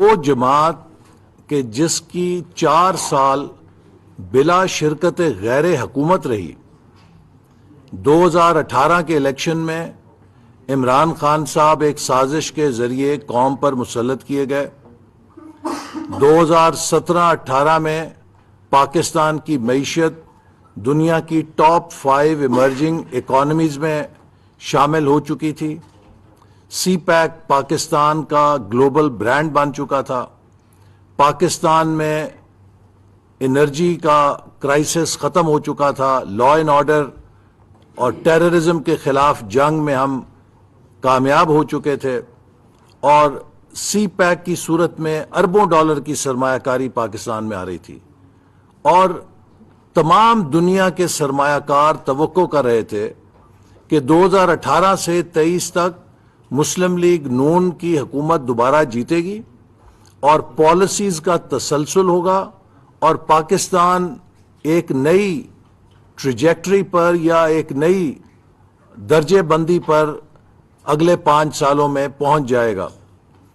وہ جماعت کہ جس کی 4 سال بلا شرکت غیر حکومت رہی، 2018 کے الیکشن میں عمران خان صاحب ایک سازش کے ذریعے قوم پر مسلط کیے گئے۔ 2017-18 میں پاکستان کی معیشت دنیا کی ٹاپ 5 ایمرجنگ اکانومیز میں شامل ہو چکی تھی۔ سی پیک پاکستان کا گلوبل برانڈ بن چکا تھا۔ پاکستان میں انرجی کا کرائسس ختم ہو چکا تھا۔ لا اینڈ آرڈر اور ٹیررزم کے خلاف جنگ میں ہم کامیاب ہو چکے تھے، اور سی پیک کی صورت میں اربوں ڈالر کی سرمایہ کاری پاکستان میں آ رہی تھی، اور تمام دنیا کے سرمایہ کار توقع کر رہے تھے کہ 2018 سے 23 تک مسلم لیگ نون کی حکومت دوبارہ جیتے گی اور پالیسیز کا تسلسل ہوگا، اور پاکستان ایک نئی ٹریجیکٹری پر یا ایک نئی درجے بندی پر اگلے 5 سالوں میں پہنچ جائے گا۔